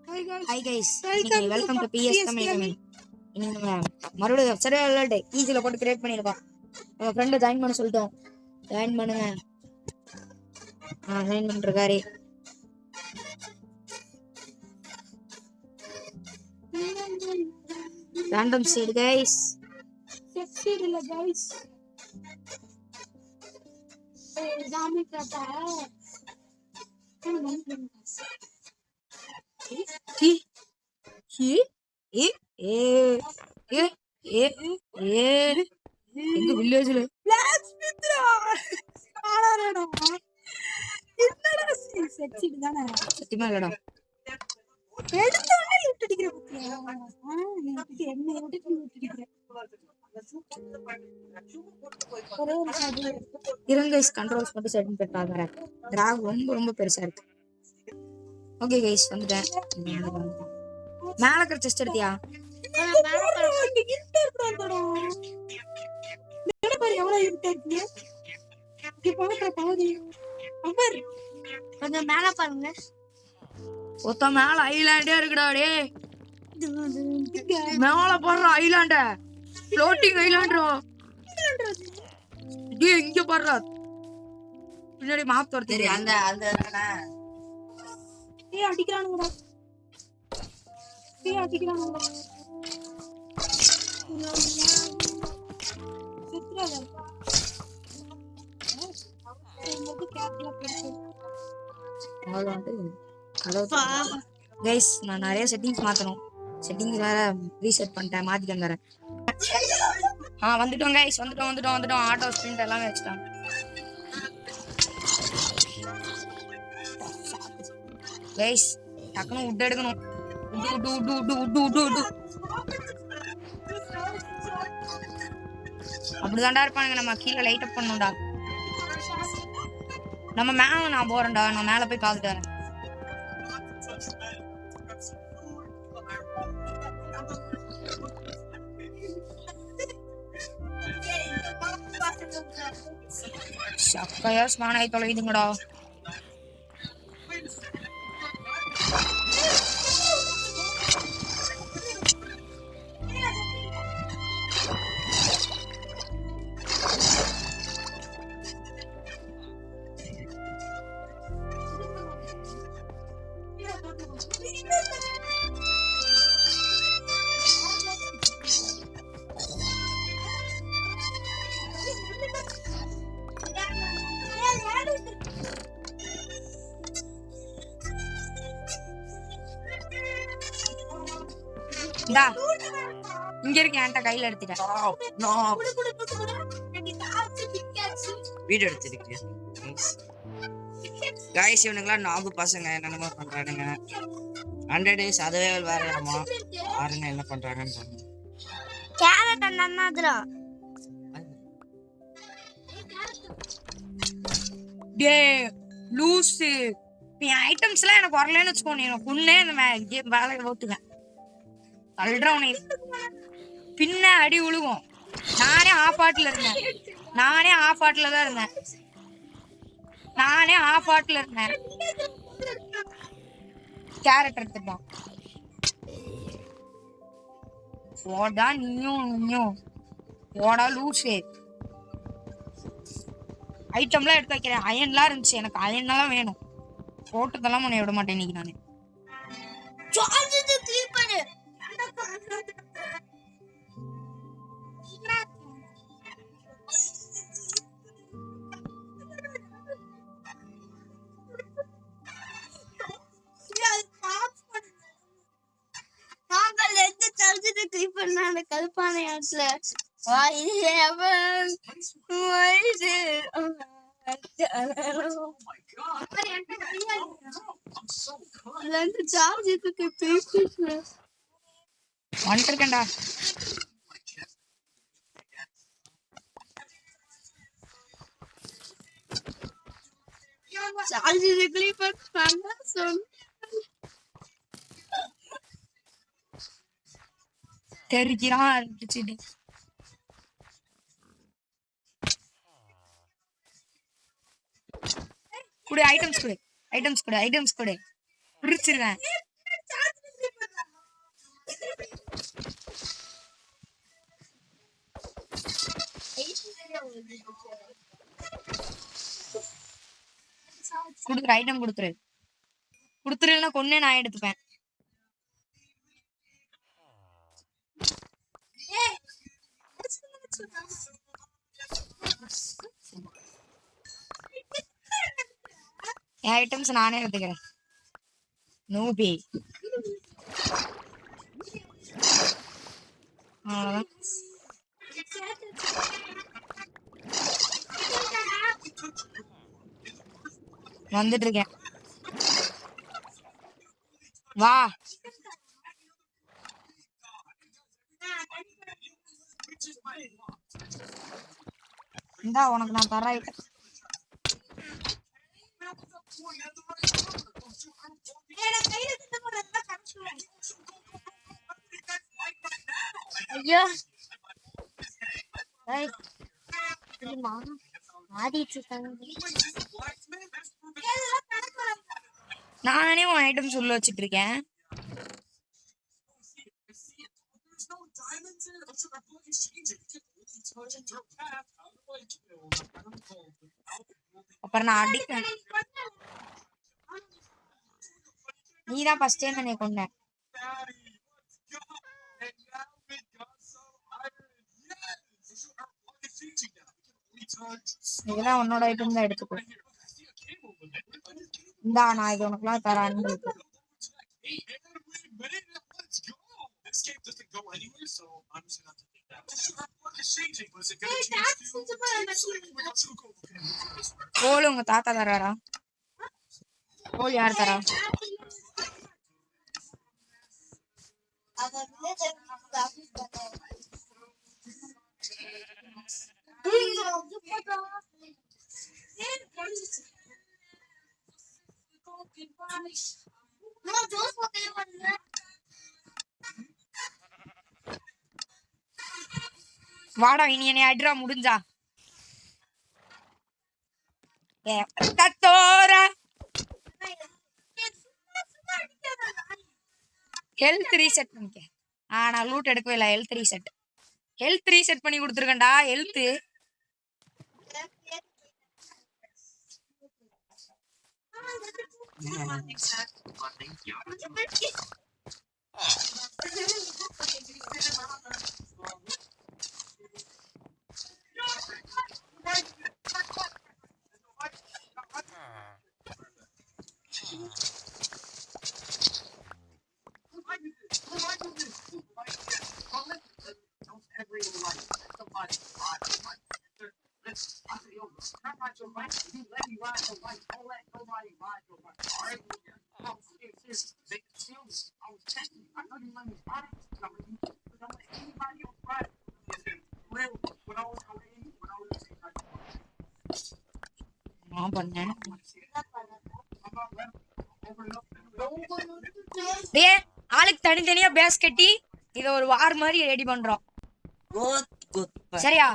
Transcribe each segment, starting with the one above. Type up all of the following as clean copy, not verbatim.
Hi guys, welcome to PS Tamil Gaming. இன்னைக்கு நம்ம மறுபடியும் சர்வைவல் வேர்ல்ட் ஈஸில போட்டு கிரியேட் பண்ணிருக்கோம். நம்ம ஃப்ரெண்ட் ஜாயின் பண்ண சொல்லிட்டோம். ஜாயின் பண்ணுங்க. ஜாயின் பண்றாரு. Random seed guys. Set seed இல்ல guys. ஜாமி காட்டா. எங்க வில்லேஜ்ல சத்தியமா இல்லடா இருங்க கண்ட்ரோல்ஸ் மட்டும் செட் பண்ணிட்டாங்க. டிராக் ரொம்ப பெருசா இருக்கு. ஓகே கைஸ் வந்துட்டேன். மேல இருக்கிற செஸ்ட் எடுத்தியா? கொஞ்சம் மேல பாருங்க. ஒத்த மேல ஐலாண்டே இருக்குடா டே. மேல பாரு ஐலாண்ட. ஃப்ளோட்டிங் ஐலாண்டோ. டே இங்க பாரு. பின்னாடி மாப் தோர்த்தி அந்த அடிக்கிறானுங்கடா. அடிக்கிறானுங்கடா. கைஸ் நான் நிறைய செட்டிங்ஸ் மாத்தணும். செட்டிங்ஸ் வேற ரீசெட் பண்ணிட்டேன், மாத்தி தந்துறேன். வந்துட்டோம் கைஸ், வந்துட்டோம். ஆட்டோ ஸ்பிரிண்ட் எல்லாமே வச்சுட்டாங்க. கைஸ் டக்குனு உட் எடுக்கணும். அப்படிதான்டா இருப்பானுங்க. நம்ம கீழே லைட் அப் பண்ணணும்டா. நம்ம மேல நான் போறேன்டா. நான் மேல போய் பார்த்துட்டு வரேன். சக்கையா ஸ்மானாய் தொலைதுங்கடா. இங்க இருக்க என்கிட்ட கையில எடுத்துட்டேன். வீடியோ எடுத்துருக்கேன் காய்ஸ். இவனுங்களாம் நாபு பசங்க என்னென்னமோ பண்றானுங்க. 100 days அதுவே வேற இடமா பாருங்க என்ன பண்றாங்கன்னு பாருங்க. கேரட் அண்ணாதுடா. டேய் லூசு, நீ ஐட்டம்ஸ்லாம் எனக்கு வரலன்னு வச்சுக்கோ. நீ கொன்னே இந்த கேம் வேலையை ஓட்டுவேன். தள்ளுறவனே பின்ன அடி உழுகும். நானே ஆஃப் ஆட்டில் இருந்தேன். கேரட் எடுத்துட்டான். போடா நீயும் போடா லூசு. ஐட்டம்லாம் எடுத்து வைக்கிறேன். அயன்லாம் இருந்துச்சு, எனக்கு அயன்லாம் வேணும். போட்டதெல்லாம் உன்னை விட மாட்டேன் இன்னைக்கு நானு. கல்பான வந்துருக்கேன்டா. தெரிக்கிறான். குடு ஐட்டம்ஸ் கொடு பிரிச்சிருவேன். குடுக்குற ஐட்டம் கொடுத்துருன்னா கொன்னே நான் எடுத்துப்பேன். என் ஐட்டம்ஸ் நானே எடுத்துக்கிறேன். நோபி அவ்வளவுதான். வந்துட்டு இருக்கேன், வா. இந்தா உனக்கு நான் தர ஐட்டம். ஐயோ ஏய், தெரியுமா? ஆடிட்டு இருக்காங்க. நானே உன் ஐட்டம் சொல்ல வச்சிட்டு இருக்கேன். அப்புறம் நான் அடிப்பேன். நீதான் ஃபர்ஸ்ட் டைம் என்னை கொண்ட. இதெல்லாம் உன்னோட ஐட்டம் தான் எடுத்துக்கோ. இந்தா நான் இது உனக்குலாம் தரான்னு. கோல் உங்க தாத்தா தராரா? கோல் யார் தரா? வாடா, இனி என்னை அடிரா முடிஞ்சா. ஹெல்த் ரீசெட் பண்ணிக்க. நான் லூட் எடுக்கவே இல்லை. ஹெல்த் ரீசெட் பண்ணி கொடுத்துருக்கேன்டா. ஹெல்த் நான் பண்ணேன். ஆளுக்கு தனித்தனியா பேஸ் கட்டி இத ஒரு வார் மாதிரி ரெடி பண்றோம். சரியா?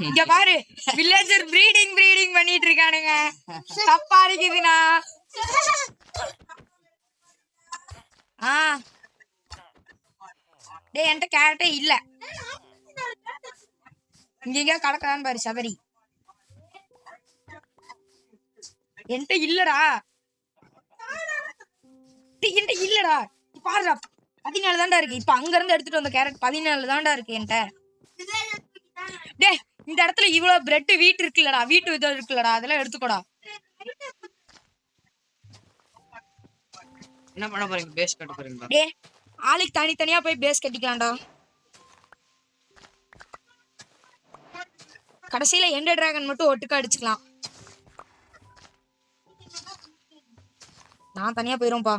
இங்க பாரு, வில்லேஜர் ப்ரீடிங் பண்ணிட்டு இருக்கானுங்க. தப்பா இருக்குதுண்ணா. டேய், என்கிட்ட கேரட்டே இல்ல. இங்க கடக்கான்னு பாரு சபரி. என்கிட்ட இல்லடா. என்கிட்ட இல்லடா. பாருடா, 14 தான்டா இருக்கு. இப்ப அங்க இருந்து எடுத்துட்டு வந்த கேரட் 14 தான்டா இருக்கு என்கிட்ட. டே, இந்த இடத்துல இவ்வளவு பிரெட் வீட்டு இருக்குல்லடா, வீட்டு இது இருக்குல்லடா, அதெல்லாம் எடுத்துக்கோடா. என்ன பண்ண போறீங்க? பேஸ் கட்ட போறீங்களா? டே, ஆளுக்கு தனித்தனியா போய் பேஸ் கட்டிக்கலாம்டா. கடைசியில எண்டர் டிராகன் மட்டும் ஒட்டுக்கா அடிச்சுக்கலாம். நான் தனியா போயிரும்பா.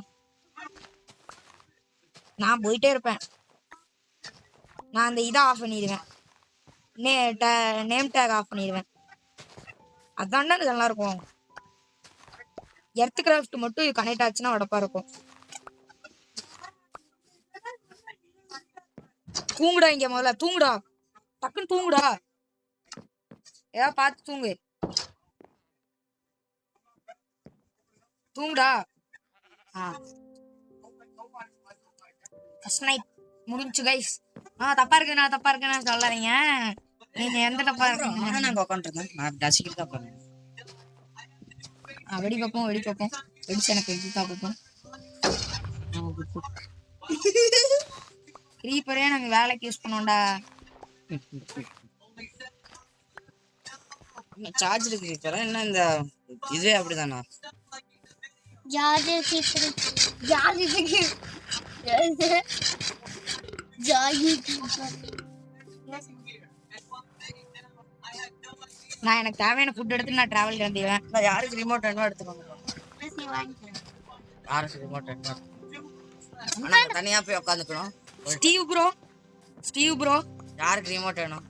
நான் போயிட்டே இருப்பேன். நான் அந்த இதை ஆஃப் பண்ணிடுவேன். நேம் டேக் ஆஃப் பண்ணிடுவேன். அதான்டா நல்லா இருக்கும். எர்த் கிராஃப்ட் மட்டும் கனெக்ட் ஆச்சுன்னா உடப்பா இருக்கும். தூங்குடா, இங்க முதல்ல தூங்குடா. டக்குன்னு தூங்குடா. ஏதாவது பார்த்து தூங்குடா. ஃபர்ஸ்ட் நைட் முடிஞ்சு கைஸ். தப்பா இருக்கு, நான் தப்பா இருக்குன்னு சொல்லாதீங்க. நீங்க எந்த தப்பா இருக்கீங்க? ஆனா நாங்க உட்காந்துருக்கேன், நான் ரசிக்கிட்டு தான் பண்ணேன். வெடி பார்ப்போம், வெடி பார்ப்போம். வெடிச்சு எனக்கு எடுத்து பார்ப்போம். கிரீப்பரே நாங்க வேலைக்கு யூஸ் பண்ணோம்டா. சார்ஜ் இருக்கு இப்ப என்ன இந்த இதுவே அப்படிதானா? ஜார்ஜ் கீப்பர் நான் எனக்கு தேவையான ஃபுட் எடுத்து நான் டிராவல் கிளம்பிடுவேன். நான் யாருக்கு ரிமோட் வேணுமோ எடுத்துக்கோங்க. யாருக்கு ரிமோட் வேணுமோ ஆனா தனியா போய் உட்காந்துக்கணும். ஸ்டீவ் ப்ரோ யாருக்கு ரிமோட் வேணும்?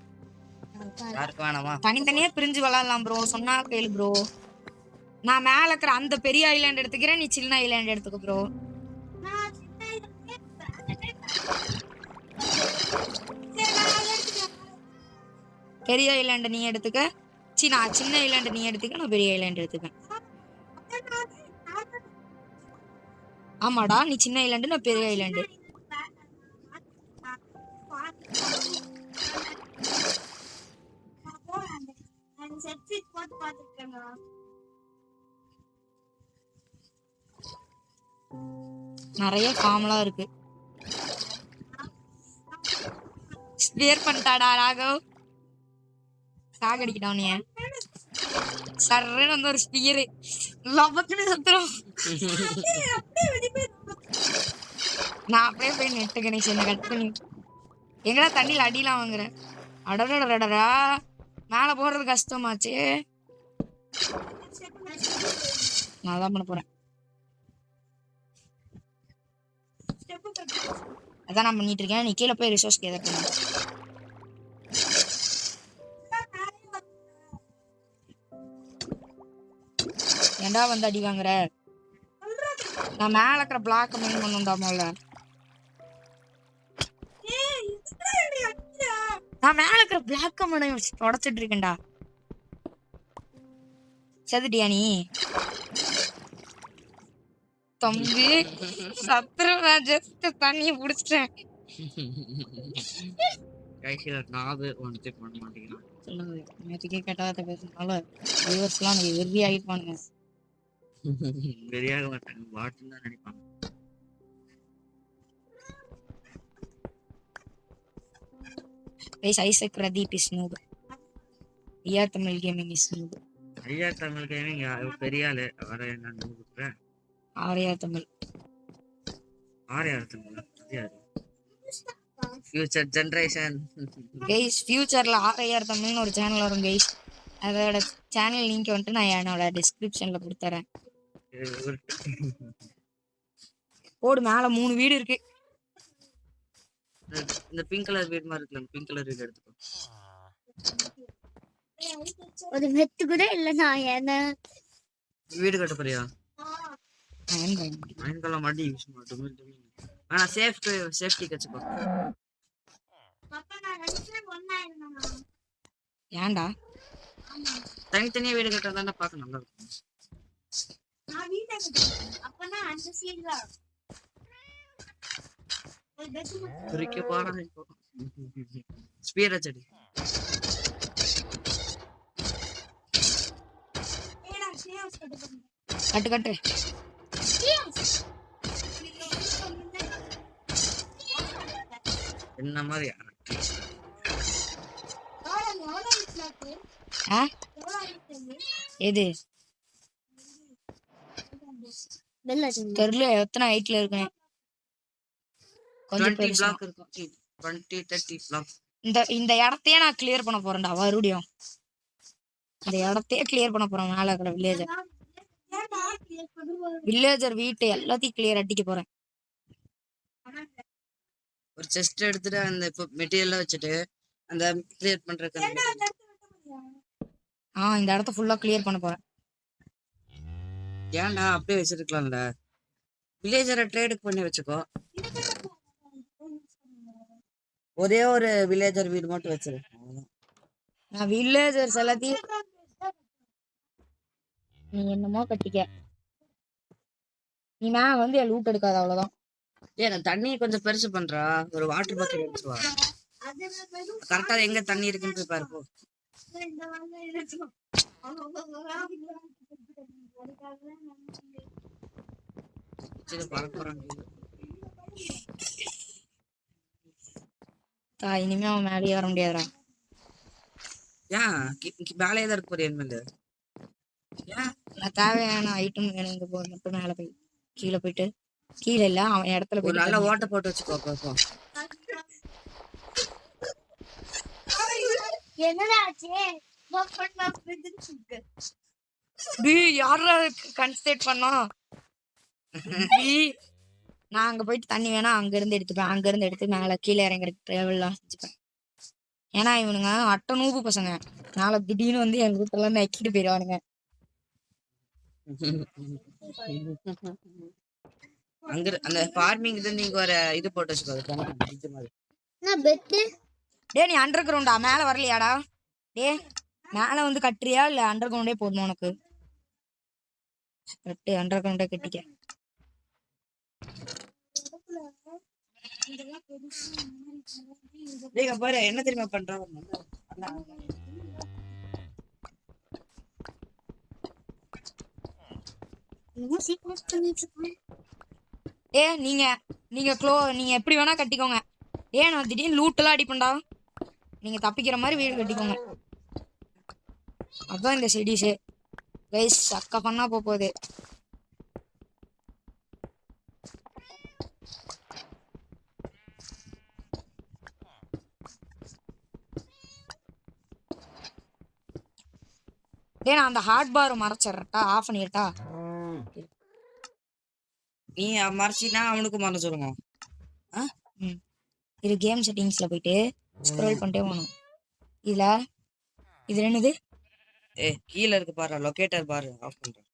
யாருக்கு வேணாமா? தனித்தனியா பிரிஞ்சு விளாடலாம் ப்ரோ, சொன்னா கேளு ப்ரோ. நான் மேல இருக்கிற அந்த பெரிய ஐலாண்ட் எடுத்துக்கிறேன், நீ சின்ன ஐலாண்ட் எடுத்துக்க ப்ரோ. பெரிய ஐலாண்ட் நீ எடுத்துக்க, நான் சின்ன ஐலாண்ட் நீ எடுத்துக்க, நான் பெரிய ஐலாண்ட் எடுத்துக்கேன். ஆமாடா, நீ சின்ன ஐலாண்டு நான் பெரிய ஐலாண்டு. நிறைய ஃபார்ம்லாம் இருக்கு. ஸ்பியர் பண்ணிட்டாடா ராகவ், சாகடிக்கிட்டான் நீ. சர்ன்னு வந்து ஒரு ஸ்பியரு லபக்குன்னு சத்துரும். நான் அப்படியே போய் நெட்டு கணேஷன் கட் பண்ணி எங்கடா தண்ணியில் அடிலாம் வாங்குறேன். அடடடடா, மேலே போடுறது கஷ்டமாச்சு. நான் தான் பண்ண போறேன். அதான் நான் பண்ணிட்டு இருக்கேன். நீ கீழே போய் ரிசோர்ஸ் கேதர் பண்ணு. ஏண்டா வந்து அடி வாங்குற? நான் மேல இருக்கிற பிளாக் மெயின் பண்ணுண்டா முதல்ல. நான் மேல இருக்கிற பிளாக் மனை உடச்சிட்டு இருக்கேன்டா. செதுட்டியா நீ? தம்பி சத்திரம், நான் ஜஸ்ட் தண்ணியை பிடிச்சிட்டேன். நேற்றுக்கே கெட்டதை பேசுனால வியூவர்ஸ்லாம் எனக்கு வெறி ஆகிப்பானுங்க. வெறியாக மாட்டாங்க, வாட்டுன்னு தான் நினைப்பாங்க. Isaac Pradeep is noob. ஐயா தமிழ் கேமிங் இஸ் noob. ஐயா தமிழ் கேமிங் பெரிய ஆளு, அவரை என்ன நோக்குறேன். Arya Tamil, Arya Tamil future generation guys. ஃபியூச்சர்ல ஆரியா தமிழ்னு ஒரு சேனல் வரும் கைஸ். அதோட சேனல் லிங்க் வந்துட்டு நான் என்னோட டிஸ்கிரிப்ஷன்ல கொடுத்துறேன். போடு, மேல 3 வீடு இருக்கு. இந்த பிங்க் கலர் வீடு மாதிரி இருக்கு, பிங்க் கலர் வீடு எடுத்துக்கோ. ஒரு மெத்து கூட இல்ல. நான் என்ன வீடு கட்ட போறியா? அயன்கலம் அடி யூஸ் பண்ணும். ஆனா சேஃப்டி கச்சுக்கோ. ஏன்டா தனித்தனியா வீடு கட்டறதா பார்க்க நல்லா இருக்கும். குறிக்க பாடா இப்போ ஸ்பீட் அச்சடி. கட்டு கட்டு. என்ன மாதிரி எது தெரியல, எத்தனை ஹைட்ல இருக்கேன். கொஞ்சம் 20 பிளாக் இருக்கும், 20-30 பிளாக். இந்த இடத்தையே நான் கிளியர் பண்ண போறேன்டா மறுபடியும். இந்த இடத்தையே கிளியர் பண்ண போறேன். மேல இருக்கிற வில்லேஜர் வீட்டை எல்லாத்தையும் கிளியர் அடிக்க போறேன். ஒரு செஸ்ட் எடுத்துட்டு அந்த மெட்டீரியல் வச்சுட்டு அந்த கிளியர் பண்றதுக்கு இந்த இடத்த ஃபுல்லா கிளியர் பண்ண போறேன். ஏன்டா அப்படியே வச்சிருக்கலாம்ல, வில்லேஜரை ட்ரேடுக்கு பண்ணி வச்சுக்கோ. ஒரே ஒரு வில்லேஜர் வீடு மட்டும் வச்சிரு. நான் வில்லேஜர்ஸ் எல்லாத்தையும் நீ என்னமோ கட்டிக்க. நீ நான் வந்து என் லூட் எடுக்காத, அவ்வளவுதான். ஏய் அந்த தண்ணியை கொஞ்சம் பெருசு பண்றா. ஒரு வாட்டர் பாட்டில் எடுத்துட்டு வா. கரெக்டா எங்க தண்ணி இருக்குன்னு போய் பாரு போ. சரி பறக்குறாங்க. இனிமே அவன் மேலேயே வர முடியாதுடா. ஏன் மேலே தான் இருக்கு போறியா இனிமேல்? ஏன் நான் தேவையான ஐட்டம் வேணும் இங்க போய் மட்டும் மேலே போய் கீழே போயிட்டு கீழே இல்ல அவன் இடத்துல ஒரு போயிட்டு நல்ல தண்ணி ஓட்டை போட்டு வச்சுக்கோ போ. என்னடாச்சு யாரா கன்சன்ட்ரேட் பண்ணா நான் அங்க போயிட்டு தண்ணி வேணா அங்க இருந்து எடுத்துப்பேன். அங்க இருந்து எடுத்து மேல கீழே இறங்குறதுக்கு டிராவல்லாம் செஞ்சுப்பேன். ஏன்னா இவனுங்க அட்டை நூப்பு பசங்க. நாளை திடீர்னு வந்து எங்க வீட்டெல்லாம் நக்கிட்டு போயிடுவானுங்க. அங்க அந்த ஃபார்மிங் இது நீங்க ஒரு இது போட்டு வச்சுக்கோ. நான் பெட்டு டே நீ அண்டர் கிரவுண்டா மேல வரலையாடா? டே மேல வந்து கட்டுறியா இல்ல அண்டர் கிரவுண்டே போதுமா உனக்கு? கட்டு அண்டர் கிரவுண்டே கட்டிக்க. டேய் பாரு என்ன தெரியுமா பண்றான்? ஏ நீங்க நீங்க நீங்க எப்படி வேணா கட்டிக்கோங்க. நான் திடீர்னு லூட்டெல்லாம் அடிப்பேன்டா. நீங்க தப்பிக்கிற மாதிரி வீடு கட்டிக்கோங்க. அதான் இந்த செடிஸு கைஸ் சக்கா பண்ணா போகுது. நான் அந்த ஹார்ட் பார் மறைச்சிடறட்டா ஆஃப் பண்ணிட்டா. நீ மறைச்சினா அவனுக்கு மறைச்சிருங்க. இது கேம் செட்டிங்ஸ்ல போயிட்டு ஸ்க்ரோல் பண்ணிட்டே போகணும். இது என்னது? கீழே இருக்கு பாரு லொகேட்டர் பாரு ஆஃப் பண்றேன்.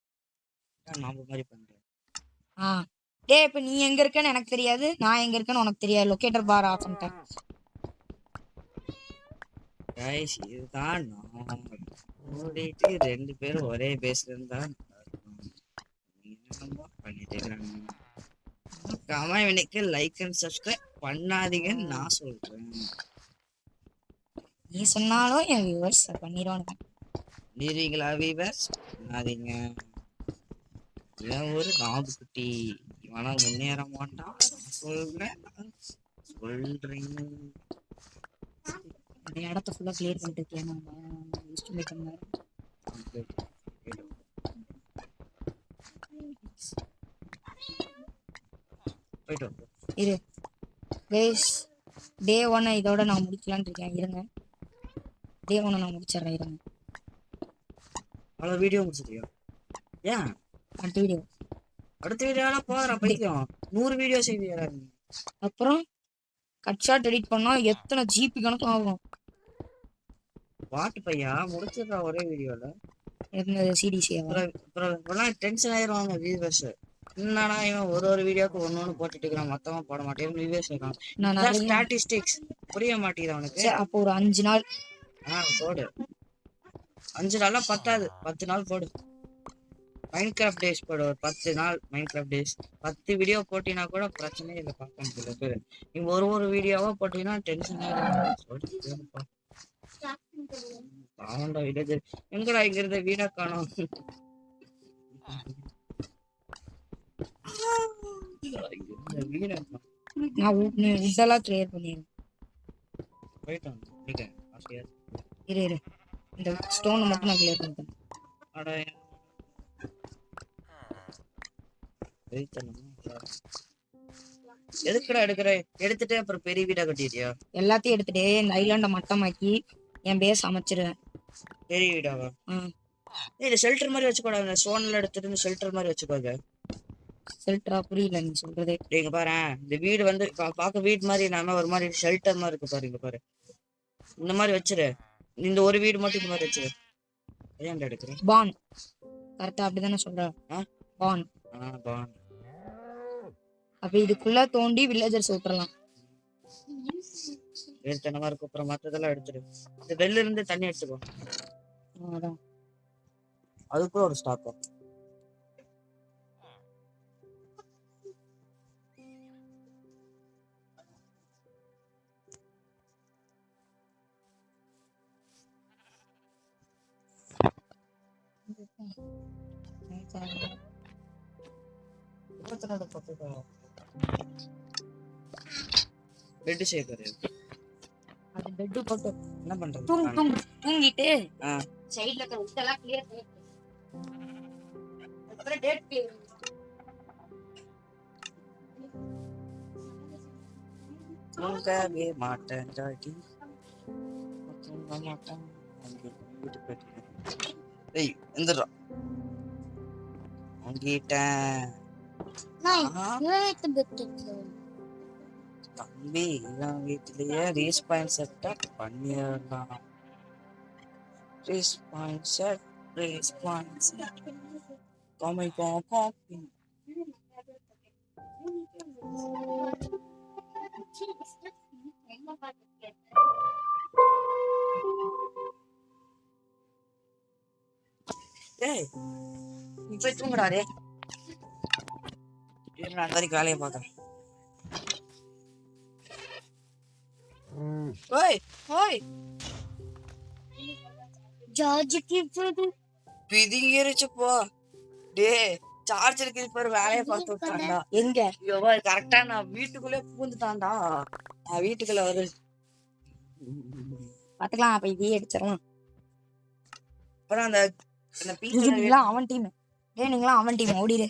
நாம மாதிரி பண்றேன். இப்ப நீ எங்க இருக்கன்னு எனக்கு தெரியாது, நான் எங்க இருக்கேன்னு உனக்கு தெரியாது. லொகேட்டர் பார் ஆஃப் பண்ணிட்டேன். கைஸ் இதுதான் ஓடிட்டு 2 பேரும் ஒரே பேஸ்ல இருந்தா கமெண்ட்க்கு லைக் அண்ட் சப்ஸ்கிரைப் பண்ணாதீங்கன்னு நான் சொல்றேன். நீ சொன்னாலும் என் வியூவர்ஸ் பண்ணிடுவானுங்க. நீங்களா வியூவர்ஸ் பண்ணாதீங்க. இவன் ஒரு நாபு குட்டி, இவனா முன்னேற மாட்டான் சொல்றேன். அந்த இடத்த ஃபுல்லா கிளியர் பண்ணிட்டு இருக்கேன். இரு கைஸ் டே 1 இதோட நான் முடிக்கலான்னு இருக்கேன். இருங்க டே 1 நான் முடிச்சிடுறேன். இருங்க அவ்வளோ வீடியோ முடிச்சிட்டியா? ஏன் அடுத்த வீடியோலாம் போகிறேன் பைத்தியம். 100 வீடியோ செய்வீங்க. அப்புறம் கட் ஷாட் எடிட் பண்ணா எத்தனை ஜிபி கணக்கு ஆகும்? பாட்டு பையா முடிச்சிடுறா ஒரே வீடியோல. இருந்தது சிடிசி. அப்புறம் டென்ஷன் ஆயிடுவாங்க வியூவர்ஸ். என்னன்னா இவன் ஒரு வீடியோக்கு ஒன்னு போட்டுட்டு இருக்கான், மொத்தமா போட மாட்டேன் வியூவர்ஸ் இருக்கான். ஸ்டாட்டிஸ்டிக்ஸ் புரிய மாட்டேங்குது அவனுக்கு. அப்போ ஒரு 5 நாள் போடு. 5 நாளா பத்தாது, 10 நாள் போடு. மைன்கிராஃப்ட் டேஸ் போடு ஒரு 10 நாள். மைன்கிராஃப்ட் டேஸ் 10 வீடியோ போட்டினா கூட பிரச்சனையே இல்லை. பார்க்க முடியல. நீங்க ஒரு வீடியோவா போட்டீங்கன்னா டென்ஷன் ஆயிடும். பாவண்டா வில்லேஜர் எங்கடா இங்க இருந்த வீடா காணோம். நான் இதெல்லாம் கிளியர் பண்ணிடுறேன். போயிட்டோம் இரு இந்த ஸ்டோனை மட்டும் நான் கிளியர் பண்ணிட்டேன். எதுக்குடா எடுத்துட்டு அப்புறம் பெரிய வீடா கட்டிட்டியா? எல்லாத்தையும் எடுத்துட்டு இந்த ஐலாண்ட மட்டமாக்கி என் பேஸ் அமைச்சிருவேன். பெரிய வீடாவா? இது ஷெல்டர் மாதிரி வச்சுக்கோடா. இந்த ஸ்டோன்ல எடுத்துட்டு ஷெல்டர் மாதிரி வச்சுக்கோங்க. ஷெல்டரா? புரியல நீ சொல்றது. நீங்க பாரு இந்த வீடு வந்து பார்க்க வீடு மாதிரி இல்லாம ஒரு மாதிரி ஷெல்டர் மாதிரி இருக்கு பாருங்க. பாரு இந்த மாதிரி வச்சிரு. இந்த ஒரு வீடு மட்டும் இந்த மாதிரி வச்சிரு. ஏன்டா எடுக்கிறேன்? பான் கரெக்டா அப்படிதானே சொல்ற? பான். பான். அப்ப இதுக்குள்ள தோண்டி வில்லேஜர்ஸ் விட்டுறலாம். ஏத்தனமா இருக்கு. அப்புறம் மத்ததெல்லாம் எடுத்துரு. இந்த வெல்ல இருந்து தண்ணி எடுத்துக்கோ. அதான் அதுக்குள்ள ஒரு ஸ்டாப். பெட் ஷேக்கர் அது பெட் போட்டு என்ன பண்றது தூங்கிட்டு ஆ சைடுல இருக்க உட்டெல்லாம் கிளியர் பண்ணி அப்புறம் டேட் கிளியர் தூங்கவே மாட்டேன் டாடி தூங்க மாட்டேன் வீட்டு போயிட்டு ஏய் எந்திரா வாங்கிட்டேன் தம்பி எல்லாம் வீட்டிலேயே ரீஸ்பாயின் செட்டப் பண்ணிடலாம் ரீஸ்பாயின் செட் காமி காப்பி ஏய் நீ போய் தூங்குடா டே நான் வரைக்கும் வேலையை பார்க்குறேன் ஓய் ஓய் ஜார்ஜுக்கு பிதிங்கிருச்சு போ டே சார்ஜர் கிரிப்பர் வேலையை பார்த்து விட்டான்டா எங்க கரெக்டா நான் வீட்டுக்குள்ளே பூந்துட்டான்டா நான் வீட்டுக்குள்ள வருது பாத்துக்கலாம் அப்ப இதே அடிச்சிடலாம் அப்புறம் அந்த அந்த பீஸ் நீங்களாம் அவன் டீம் டேய் நீங்களாம் அவன் டீம் ஓடிடு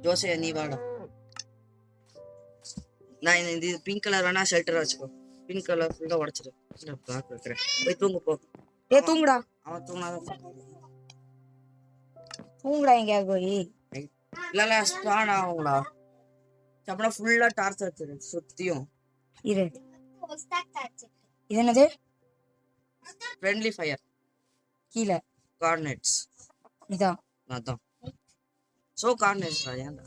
ஜோசே நீ வாடா நான் இந்த பிங்க் கலர் வேணா ஷெல்டர் வச்சுக்கோ பிங்க் கலர் ஃபுல்லா உடைச்சிரு பிளாக் வைக்கிறேன் போய் தூங்கு போ டேய் தூங்குடா அவன் தூங்கினாதான் தூங்குடா எங்கேயா போய் இல்ல ஸ்பான் ஆகுங்களா அப்புறம் ஃபுல்லா டார்ச் வச்சிரு சுத்தியும் இரு இது என்னது ஃப்ரெண்ட்லி ஃபயர் கீழே கார்னெட்ஸ் இதா அதான் ஷோ கார்னெட்ஸ் ஏன்டா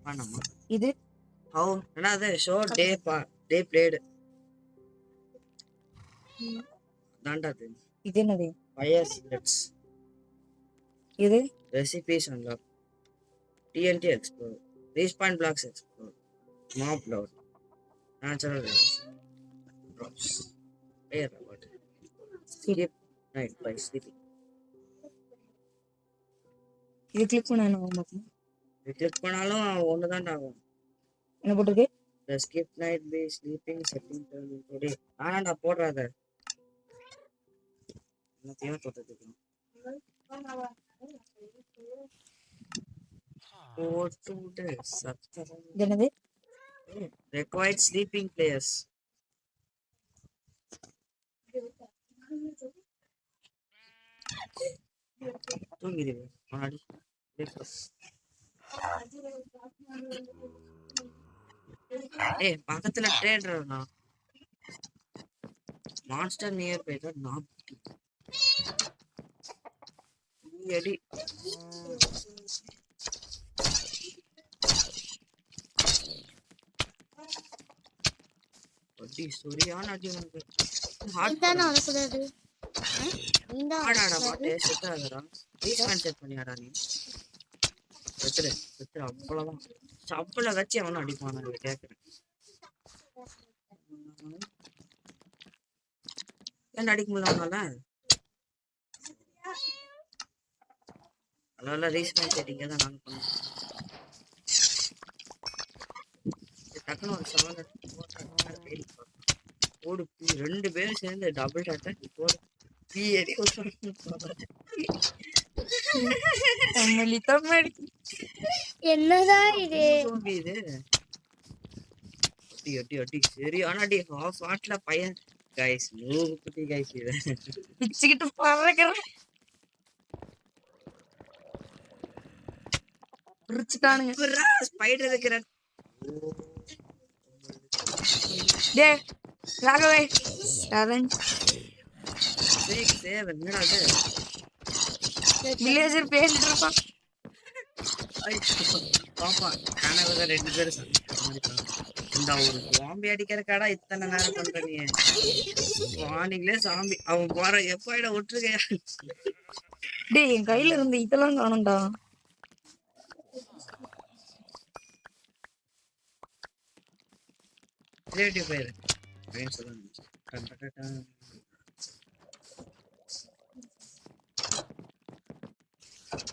வேணாமா இது ஹவு என்னது ஷோ டே பிளேடு தாண்டா இது என்னது ஃபயர் சீக்ரெட்ஸ் இது recipes unlock TNT explore respawn blocks explore map load natural drops air award sleep night by sleeping இது கிளிக் பண்ண என்ன ஆகும் கிளிக் பண்ணாலும் ஒன்று தான்டா ஆகும் என்ன போட்டிருக்கு The skip night be sleeping setting turn today ஆனாடா போடுறாத என்னத்தையும் தொட்டுக்கலாம் போட்டுட்டு சத்தம் இது என்னது required sleeping players தூங்கிடுவே முன்னாடி ஏய் பக்கத்துல ட்ரேடர்னா monster nearby the nap எடி அடி சரியான அடி வந்து இதானே வரக்கூடாது ஆடாடா பாட்டு செட்டாதடா ரீஸ்பான் செட் பண்ணியாடா நீ செத்துரு அவ்வளவுதான் சப்பல வச்சு அவனும் அடிப்பான் நான் கேட்குறேன் ஏன் அடிக்க முடியல அதனால ரீஸ்பான் செட்டிங்க தான் நானும் பண்ணேன் டக்குன்னு ஒரு சவால் போடு ரெண்டு பேரும் சேர்ந்து டபுள் அட்டாக் போடு பிஏடி என்னதான் இது இது அடி அடி சரி ஆனா அடி ஹாஃப் ஹார்ட்ல பையன் கைஸ் நூறு குட்டி கைஸ் இது பிச்சுக்கிட்டு பறக்கிறேன் ஸ்பைடர் இருக்கிற டே ராகவே 7 6 7 என்னடா இது வில்லேஜர் பேசிட்டு இருப்பான் பாப்பா கனவுல ரெண்டு பேரும் இந்த ஒரு பாம்பி அடிக்கிற கடை இத்தனை நேரம் பண்ற நீ வானிங்களே சாம்பி அவன் போற எப்ப விட்டுருக்கையா டேய் என் கையில இருந்து இதெல்லாம் காணும்டா கிரியேட்டிவ் பேர் அப்படின்னு சொல்லுங்க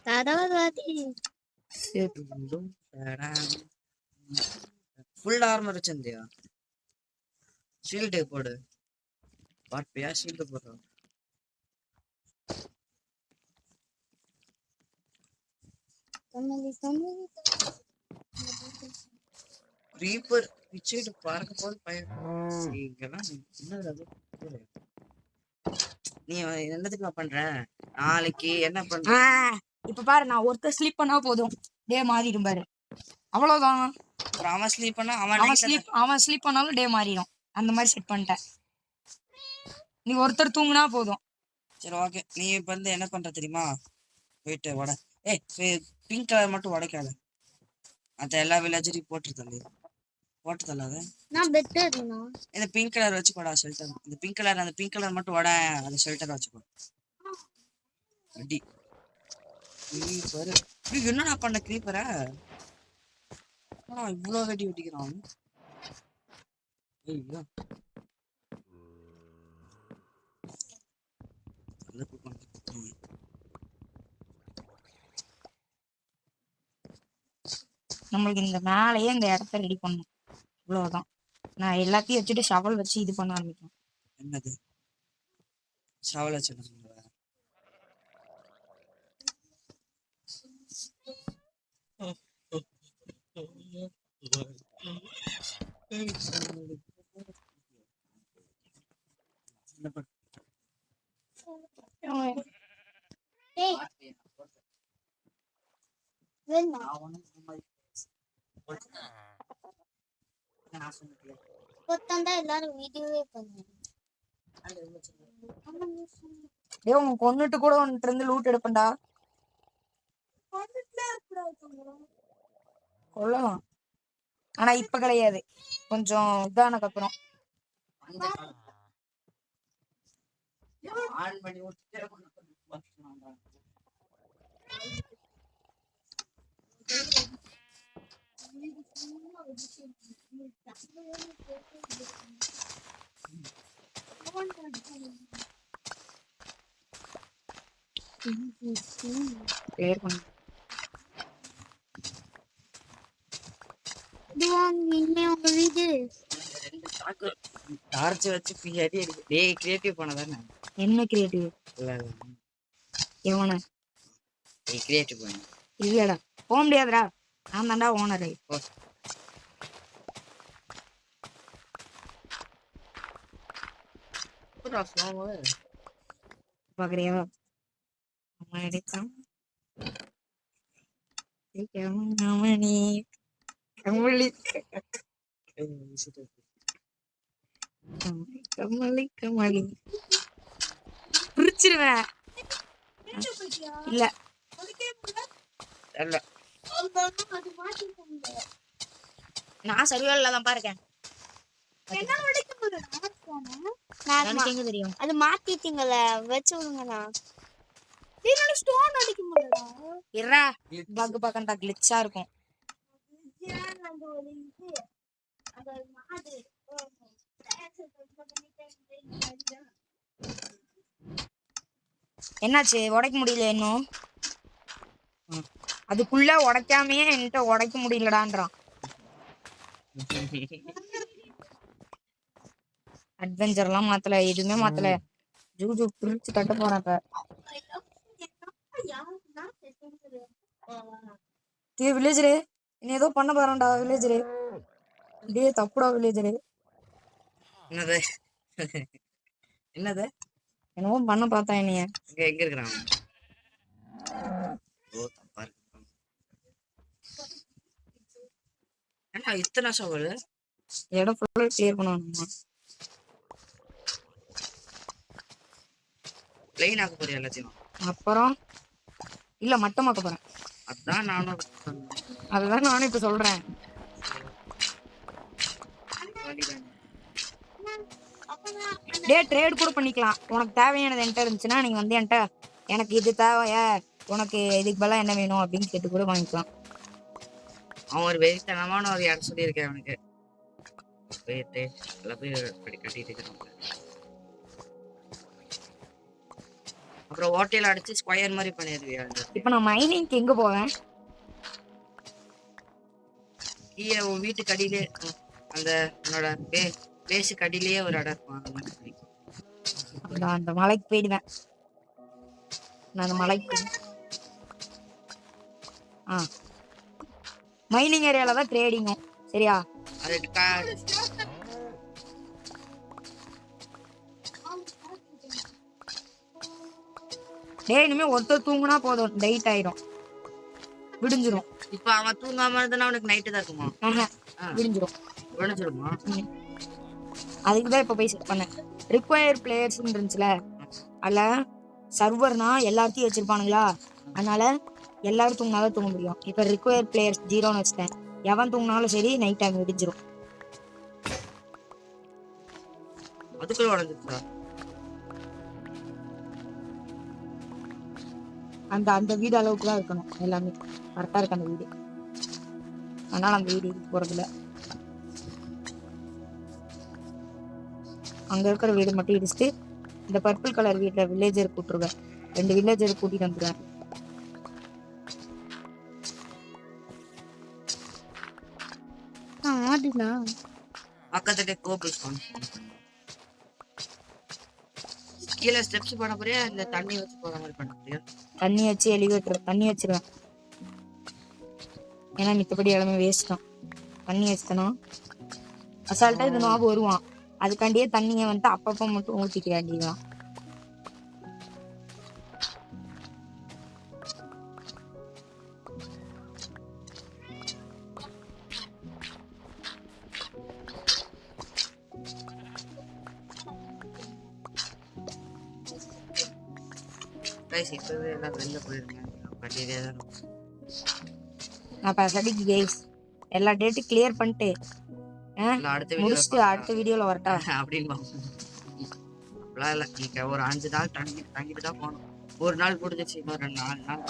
தரவாதி. ஃபுல் ஆர்மர் வச்சிருந்தியா? ஷீல்டு போடு. பாட்டியா ஷீல்டு போடுறோம். ரீப்பர் பிச்சுட்டு பார்க்க போது பையன் என்னது அது? நீ என்னதுக்கு பண்ற? நாளைக்கு என்ன பண்ற? இப்ப பாரு, நான் ஒருத்தர் ஸ்லீப் பண்ணா போதும் டே மாறிடும் பாரு. அவ்வளவுதான். அவன் ஸ்லீப் பண்ணா அவன் ஸ்லீப் பண்ணாலும் டே மாறிடும். அந்த மாதிரி செட் பண்ணிட்டேன். நீ ஒருத்தர் தூங்குனா போதும். சரி ஓகே. நீ இப்ப வந்து என்ன பண்ற தெரியுமா? போயிட்டு பிங்க் கலர் மட்டும் உடைக்காத. மற்ற எல்லா வில்லேஜரையும் போட்டு தள்ளாத. நான் பெட்டர் இருந்தா இந்த பிங்க் கலர் வச்சுக்கோடா ஷெல்டர். அந்த பிங்க் கலர் மட்டும் உட. அந்த ஷெல்டர் வச்சுக்கோ. அடி கிரீப்பர். என்னடா பண்ண கிரீப்பர? இவ்வளோ வெடி வெடிக்கிறான். ஐயோ நம்மளுக்கு இந்த மேலேயே இந்த இடத்த ரெடி பண்ணணும். இவ்வளவுதான். நான் எல்லாத்தையும் வச்சுட்டு ஷவல் வச்சு இது பண்ண ஆரம்பிக்கும். என்னது ஷவல் வச்சு எல்லாரும் வீடியோவே பண்ணுவாங்க. உங்க கொன்னுட்டு கூட ஒன்னுட்டு இருந்து லூட் எடுப்பண்டா. கொள்ளலாம், ஆனா இப்ப கிடையாது. கொஞ்சம் இதானக்கு அப்புறம் உங்க வீடு டார்ச் வச்சு பின்னாடி டேய் கிரியேட்டிவ் பண்ணதானே? என்ன கிரியேட்டிவ்? எவன கிரியேட்டிவ் பண்ண இல்லடா, போக முடியாதுடா. நான் தான்டா ஓனரு. பாக்குறியா? கமலி கமலி பிரிச்சிருவேன். இல்ல நான் சரியா இல்லாதான் பாருக்கேன். எனக்கு எங்க தெரியும்? அது மாத்திட்டீங்கல்ல, வச்சு விடுங்கண்ணா. ஸ்டோன் அடிக்க முடியல. இருடா, பக் பக்கண்டா கிளிச்சா இருக்கும். என்னாச்சு? உடைக்க முடியல இன்னும். அதுக்குள்ள உடைக்காமையே என்கிட்ட உடைக்க முடியலடான்றான். அட்வென்ச்சர்லாம் மாத்தல, எதுவுமே மாத்தல. ஜூஜு பிரிச்சு கட்ட போறேன் இப்ப. வில்லேஜரு என்ன ஏதோ பண்ண போறான்டா வில்லேஜரு. டே தப்புடா வில்லேஜரு. என்னது என்னது என்னவோ பண்ண பார்த்தா என்னைய. எங்க இருக்கிறான்? ஓ தப்பா இருக்கு. ஏன்னா இத்தனை சவால் இடம் ஃபுல்லா கிளியர் பண்ணணுமா? பிளைன் ஆக்க போறியா எல்லாத்தையும்? அப்புறம் இல்ல மட்டமாக்க போறேன். அதுதான் நானும் இப்ப சொல்றேன். டே ட்ரேட் கூட பண்ணிக்கலாம். உனக்கு தேவையானது என்கிட்ட இருந்துச்சுன்னா நீங்க வந்து என்கிட்ட எனக்கு இது தேவையா, உனக்கு இதுக்கு பதிலா என்ன வேணும் அப்படின்னு கேட்டு கூட வாங்கிக்கலாம். அவன் ஒரு வெறித்தனமான ஒரு இடம் சொல்லியிருக்கேன் அவனுக்கு. போயிட்டு எல்லாம் போய் கட்டிட்டு இருக்கிறான். அப்புறம் ஓட்டையில அடிச்சு ஸ்கொயர் மாதிரி பண்ணிடுவியா? இப்போ நான் மைனிங்க்கு எங்க போவேன்? கீழே உன் வீட்டுக்கு அடியிலே அந்த உன்னோட பேஸுக்கு அடியிலேயே ஒரு இடம் இருக்கும். அந்த மாதிரி போய். நான் அந்த மலைக்கு போயிடுவேன். நான் அந்த மலைக்கு மைனிங் ஏரியால தான் ட்ரேடிங்கும். சரியா? அதுக்கு இனிமே ஒருத்தர் தூங்குனா போதும், லைட் ஆயிரும், விடிஞ்சிரும். இப்ப அவன் தூங்காம இருந்தா அவனுக்கு நைட்டு தான் இருக்குமா? விடிஞ்சிரும். விடிஞ்சிருமா? அதுக்கு தான் இப்போ போய் செட் பண்ணேன். ரிக்வயர் பிளேயர்ஸ் இருந்துச்சுல, அதில் சர்வர்னா எல்லாத்தையும் வச்சிருப்பானுங்களா, அதனால எல்லாரும் தூங்கினாதான் தூங்க முடியும். இப்போ ரிக்வயர் பிளேயர்ஸ் 0ன்னு வச்சுட்டேன். எவன் தூங்கினாலும் சரி நைட் டைம் விடிஞ்சிரும். அதுக்குள்ள உடஞ்சிருச்சா? அந்த அந்த வீடு அளவுக்கு தான் இருக்கணும், எல்லாமே கரெக்டாக இருக்கு அந்த வீடு. அதனால அந்த வீடு போகிறதில்ல. அங்கே இருக்கிற வீடு மட்டும் இடிச்சுட்டு இந்த பர்பிள் கலர் வீட்டில் வில்லேஜர் கூப்பிட்டுருவேன். 2 வில்லேஜர் கூட்டிட்டு வந்துடுவேன். பக்கத்துல கோபிள் கீழே ஸ்டெப்ஸ் பண்ண போறியா இல்ல தண்ணி வச்சு போற மாதிரி பண்ண போறியா? தண்ணி வச்சு எலிவேட்டர் தண்ணி வச்சிருவேன். ஏன்னா மித்தபடி எல்லாமே வேஸ்ட் தான். தண்ணி வச்சுட்டனா அசால்ட்டா இது நாபு வருவான். அதுக்காண்டியே தண்ணியை வந்துட்டு அப்பப்போ மட்டும் ஊற்றிக்க வேண்டியதுதான். இப்பவே எல்லாம் வெளில போயிருங்க. நான் பசடிக்கு கேஸ் எல்லா டேட்டும் கிளியர் பண்ணிட்டு முடிச்சுட்டு அடுத்த வீடியோல வரட்டா அப்படின்னு அப்படிலாம் இல்லை. நீங்க ஒரு 5 நாள் தங்கிட்டு தான் போகணும். ஒரு நாள் முடிஞ்சிச்சு, இன்னும் 4 நாள்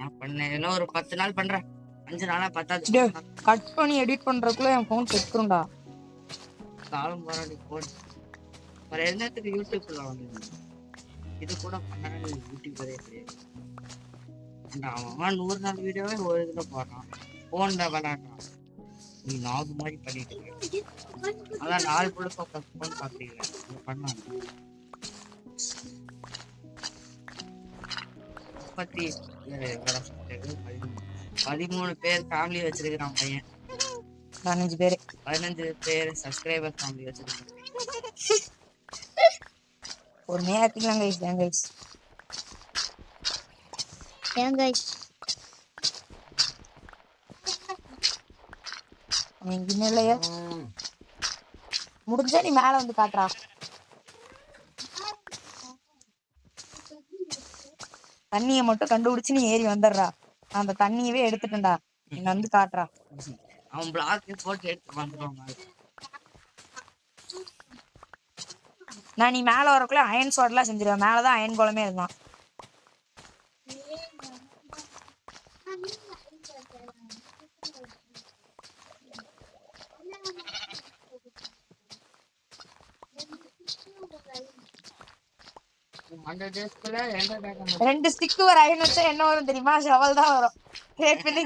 நான் பண்ணேன். இன்னும் ஒரு 10 நாள் பண்றேன். 5 நாளா 10 கட் பண்ணி எடிட் பண்றதுக்குள்ள என் போன் செத்துரும்டா. காலம் போராடி போன் வேற என்னத்துக்கு யூடியூப்ல வந்து இது கூட பண்ணாங்க. யூடியூபரே கிடையாது. அவன் 100 நாள் வீடியோவே ஒரு இதுல போடுறான், போன்ல விளையாடுறான். நீ நாகு மாதிரி பண்ணிட்டு இருக்க. அதான் 4 புழுக்க போன் பாக்குறீங்க பண்ணாங்க. 13 பேர் ஃபேமிலி வச்சிருக்கிறான் பையன். 15 பேர் சப்ஸ்கிரைபர் ஃபேமிலி வச்சிருக்கான். ஒரு நேரத்துக்கு இல்லையா முடிஞ்சா நீ மேல வந்து காட்டுறா. தண்ணியை மட்டும் கண்டுபிடிச்சு நீ ஏறி வந்துடுறா. நான் அந்த தண்ணியவே எடுத்துட்டேன்டா, நீ வந்து காட்டுறா. அவன் பிளாக் போட்டு எடுத்து வந்துடுவாங்க. நான் நீ மேல வரக்குள்ள அயன் சோடெல்லாம் செஞ்சிருவேன். மேலதான் அயன் கோலமே இருந்தான். ரெண்டு ஸ்டிக்கு ஒரு அயன் வச்சா என்ன வரும் தெரியுமா? ஷவல் தான் வரும். கிரேட் பண்ணி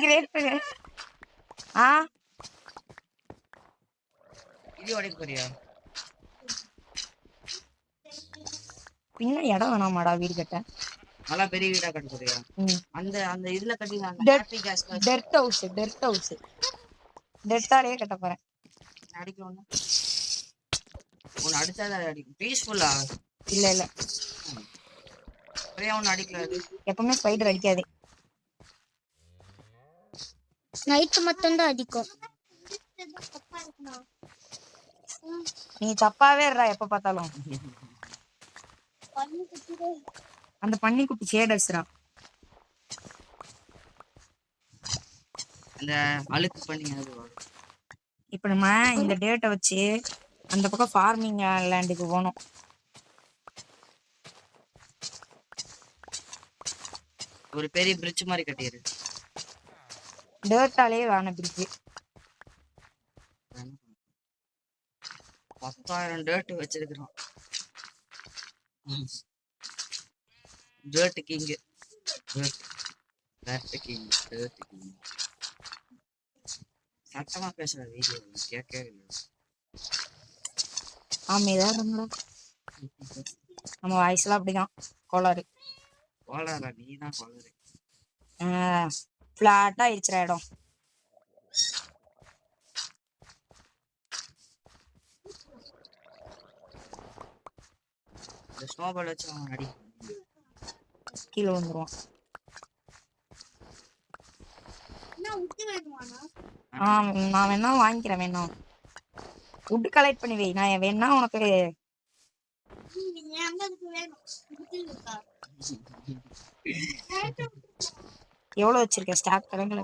இது உடைக்க போறியா? பின்ன இடம் வேணாமாடா வீடு கட்ட? நல்லா பெரிய வீடா கட்ட போறியா? அந்த அந்த இதுல கட்டிடலாம். டெர்ட் ஹவுஸ் டெர்ட்டாலே கட்ட போறேன். அடிக்க ஒன்னு அடிச்சாதான் அடிக்கும். பீஸ்ஃபுல்லா இல்ல ஒரே ஒன்னு அடிக்கல. எப்பவுமே ஸ்பைடர் அடிக்காதே, நைட்டு மட்டும் தான் அடிக்கும். நீ தப்பாவே இருடா எப்ப பார்த்தாலும். அந்த பன்னிக்குட்டி ஷேடர்ஸ்ரா, அந்த அழுக்கு பண்ணி. இப்ப நம்ம இந்த டேட்டை வச்சு அந்த பக்கம் ஃபார்மிங் லேண்டுக்கு போகணும். ஒரு பெரிய பிரிட்ஜ் மாதிரி கட்டிரு. டேட்டாலே வேண பிரிட்ஜ். 10,000 டேட் வச்சிருக்கிறோம். டர்ட் கிங் டர்ட் கிங் சத்தமா பேசுற வீடியோ கேட்கவே இல்லை. அமைதியா இருங்களா, நம்ம வாய்ஸ்லாம் அப்படிதான் கோளாறு. கோளாரா? நீ தான் கோளாறு. ஃப்ளாட்டா ஆயிடுச்சுடா இடம். இந்த ஸ்னோபால் வச்சு அவன் அடி கீழே வந்துருவான். நான் வேணா வாங்கிக்கிறேன், வேணா ஃபுட் கலெக்ட் பண்ணி வை. நான் வேணா உனக்கு எவ்வளவு வச்சிருக்க ஸ்டாக் கணக்குல?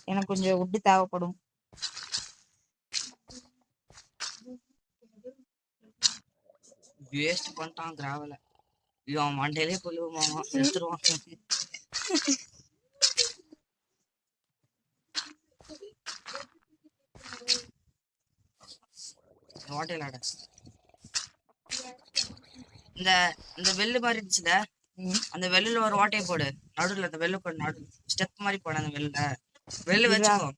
எனக்கு கொஞ்சம் உட்டு தேவைப்படும். வேஸ்ட் பண்ணிட்டான் கிராவல. இவன் மண்டையிலே கொல்லுவான், எடுத்துருவான். ஹோட்டல் ஆட இந்த இந்த வெள்ளு மாதிரி இருந்துச்சுல, அந்த வெள்ளுல ஒரு ஓட்டையை போடு. நடுவில் அந்த வெள்ளு போடு, நடு ஸ்டெப் மாதிரி போடு. அந்த வெள்ளு வச்சுக்கோ.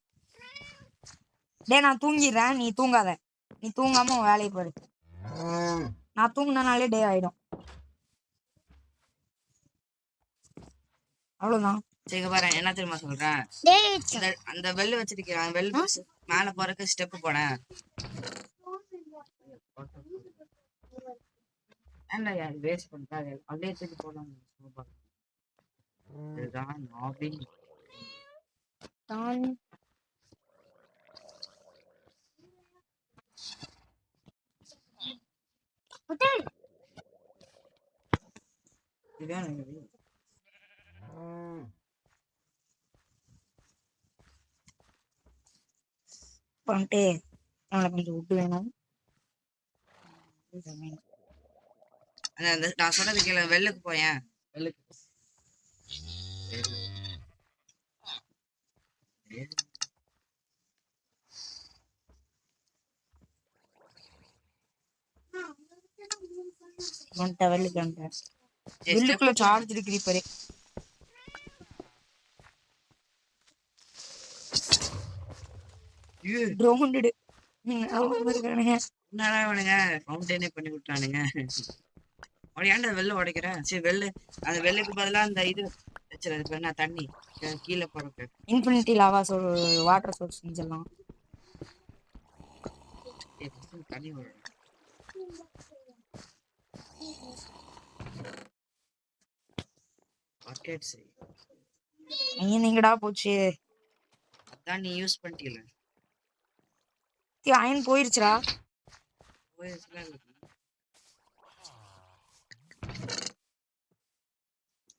டேய் நான் தூங்கிடுறேன், நீ தூங்காத. நீ தூங்காம உன் வேலையை பாரு. நான் தூங்கினாலே டே ஆயிடும். அவ்வளவுதான். சரி பாரு, என்ன தெரியுமா சொல்றேன், அந்த வெள்ளு வச்சிருக்கேன், அந்த வெள்ளு மேல போறதுக்கு ஸ்டெப் போனேன். ஏன்டா யார் வேஸ்ட் பண்ணிட்டாரு? அப்படியே தூக்கி போடலாம். இதுதான் நாபின் தான் பண்ணிட்டு எனக்கு கொஞ்சம் விட்டு வேணும். நான் சொன்னது கேளு, வெள்ளுக்கு போயேன். வெள்ளுக்கு வெள்ளுக்குள்ள சார்ஜ் இருக்கு பாரு. கிரவுண்டட் என்னடா இவனுங்க ஃபவுண்டனே பண்ணி விட்டானுங்க. ஏன்டா வெள்ளை உடைக்கிறேன்? சரி வெள்ளு, அந்த வெள்ளுக்கு பதிலா அந்த இது வச்சிருது பேர் என்ன, தண்ணி கீழே போறக்கு இன்ஃபினிட்டி லாவா வாட்டர் சோர்ஸ் செஞ்சிடலாம். தண்ணி வரும். நீங்கடா போச்சு. அதான் நீ யூஸ் பண்ணிட்டீல. அயன் போயிருச்சுடா.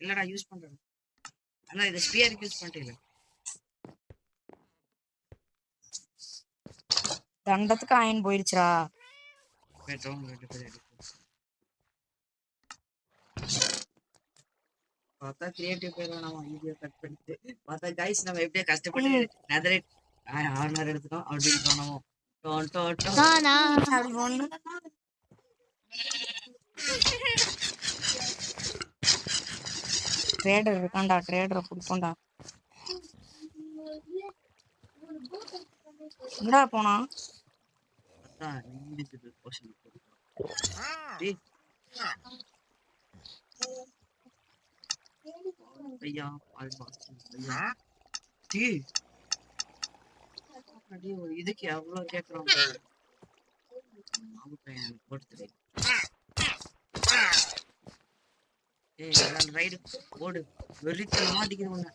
இல்லடா யூஸ் பண்றேன். ஆனா இது ஸ்பியருக்கு யூஸ் பண்ணிட்டீல. தண்டத்துக்கு அயன் போயிருச்சுடா. பார்த்தா கிரியேட்டிவ் பேர் வேணாமா, வீடியோ கட் பண்ணிட்டு பார்த்தா கைஸ் நம்ம எப்படியே கஷ்டப்பட்டு நெதரைட் ஆர்னர் எடுத்துட்டோம் அப்படின்னு சொன்னோம். ட்ரேடர் இருக்கான்டா, ட்ரேடரை பிடிப்போம்டா. எங்கடா போனா? ஐயா இதுக்கு எவ்வளவு கேட்கறோம். ரைடு ஓடு, வெறித்தனமா அடிக்கிறவங்க.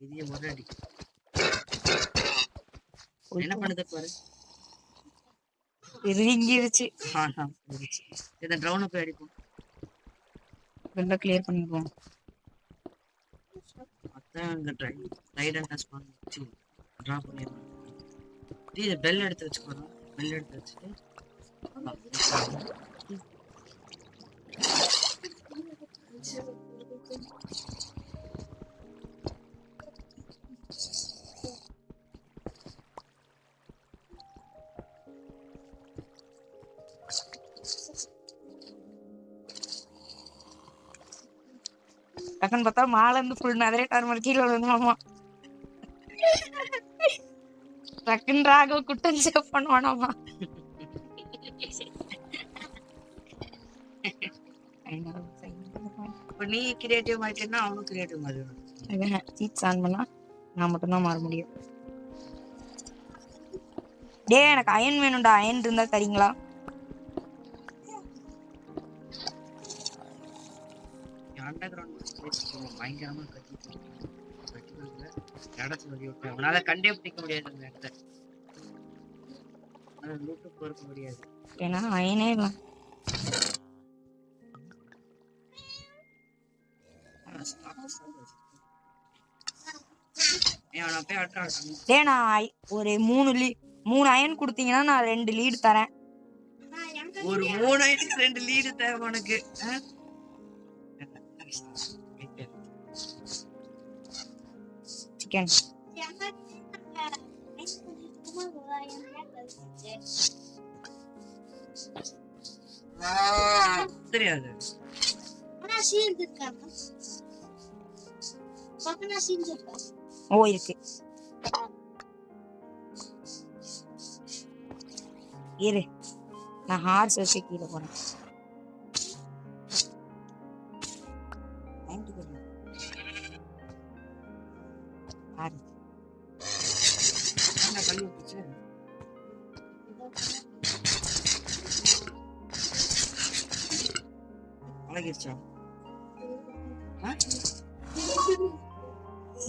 இதே ஒரு அடி என்ன பண்ணுது பாரு. இறங்கிருச்சு. இந்த ட்ரோனை போய் அடிப்போம். வெள்ள கிளியர் பண்ணிடுவோம். அதான் இந்த ரைடன் டச் பண்ணி ட்ரா பண்ணிடுவோம். இது பெல் எடுத்து வச்சுக்கோங்க. பெல் எடுத்து வச்சுட்டு டக்குன்னு பார்த்தா மாலை இருந்து ஃபுல் நிறைய டர்மர் கீழே விழுந்தாமா. டக்குன்னு ராகவ் குட்டன் சேவ் பண்ணுவானாமா. இப்ப நீ கிரியேட்டிவ் மாறிட்டேன்னா அவனும் கிரியேட்டிவ் மாறிடுவான். சீட்ஸ் ஆன் பண்ணா நான் மட்டும்தான் மாற முடியும். டே எனக்கு அயன் வேணும்டா. அயன் இருந்தா தரீங்களா? பயங்கரமா இடத்துல விட்டேன். அவனால கண்டே பிடிக்க முடியாது அந்த இடத்த. பொறுக்க முடியாது ஏன்னா அயனே இல்லை. டே நான் ஒரு 3 அயன் கொடுத்தீங்கன்னா நான் 2 லீடு தரேன். ஒரு 3 அயனுக்கு 2 லீடு தேவை உனக்கு. சிக்கன் தெரியாது. ஓ இருக்கு. இரு நான் ஹார்ஸ் வச்சு கீழே போறேன்.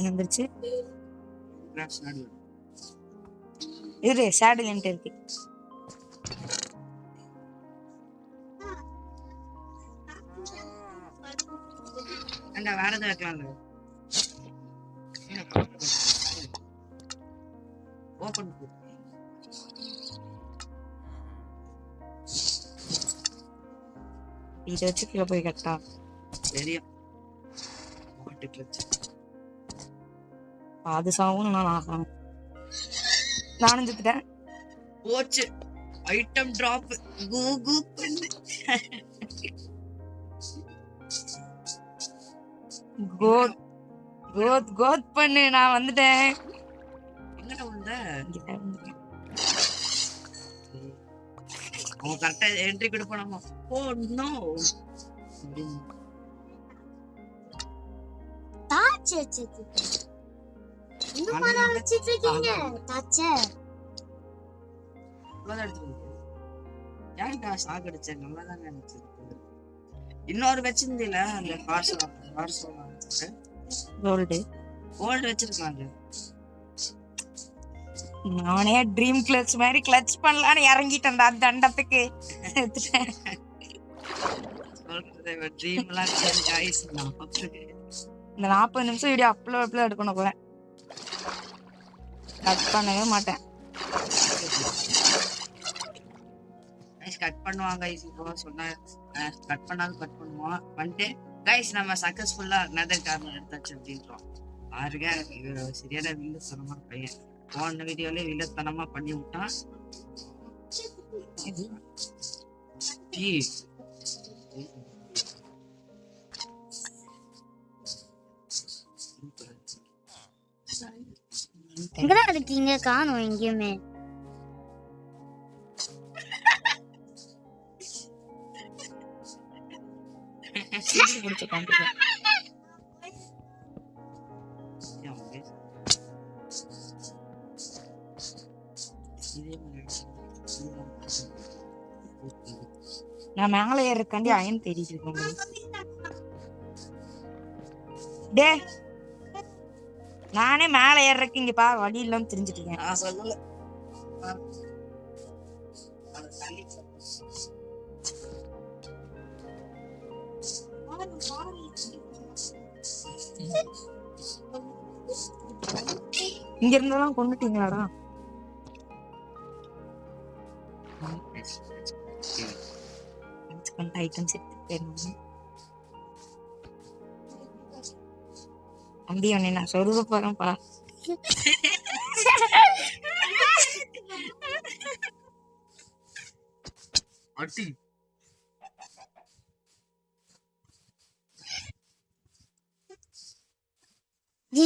வந்துருச்சு. இரு சேடில் என்கிட்ட இருக்கு. வேற எதாவது வைக்கலாம்ல. ஓபன் இதை வச்சு கீழே போய் கட்டா தெரியும். அது சாவும் நான் ஆகணும். நானும் செத்துட்டேன். போச்சு ஐட்டம் டிராப். கூகு கோத் கோத் கோத் பண்ணு. நான் வந்துட்டேன். எங்கடா வந்த? அவன் கரெக்டா என்ட்ரி கொடுப்பானாமா. Oh no. தாச்சே இந்த மாதிரி வச்சிட்டு இருக்கீங்க. தாச்சே யாருக்கா சாகடிச்ச? நம்ம தான் நினைச்சது. இன்னொரு வச்சிருந்தீல அந்த கோல்டு வச்சிருக்காங்க. நானே ட்ரீம் கிளட்ச் மாதிரி கிளட்ச் பண்ணலான்னு இறங்கிட்டேன். அந்த தண்டத்துக்கு இந்த 40 நிமிஷம் வீடியோ அப்லோட் எடுக்கணும் போல. கட் பண்ணவே மாட்டேன். கட் பண்ணுவாங்க. சொன்ன கட் பண்ணாலும் கட் பண்ணுவான். வந்துட்டு கைஸ் நம்ம சக்சஸ்ஃபுல்லா நெதர் கார்னர் எடுத்தாச்சு அப்படின்றோம். பாருங்க சரியான வில்லத்தனமான பையன். போன வீடியோல வில்லத்தனமா பண்ணி விட்டான். எங்கதான் இருக்கீங்க? காணோம் எங்கேயுமே. நான் மேல ஏறக்காண்டி அயன் தேடிட்டு இருக்கேன். டே நானே மேல ஏறக்கு இங்க பா வழி இல்லாம தெரிஞ்சுட்டு இருக்கேன். நான் சொல்லல. இங்க இருந்தெல்லாம் கொண்டுட்டீங்களாடா? ஐட்டம்ஸ் எடுத்து அம்பி உன்னை நான் சொல்ல போறேன்ப்பா.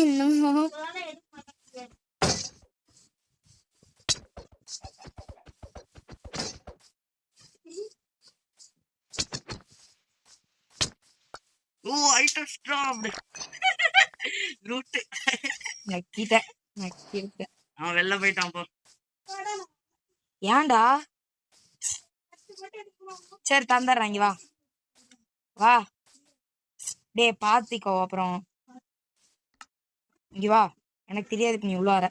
இன்னும் ஓ ஐட்டம் ஸ்டாப் லூட் நக்கிட்டேன் நக்கிருக்கேன். அவன் வெளில போயிட்டான் போ. ஏன்டா? சரி தந்துடுறேன், இங்க வா வா. டேய் பாத்திக்கோ அப்புறம். இங்க வா, எனக்கு தெரியாது நீ உள்ள வர.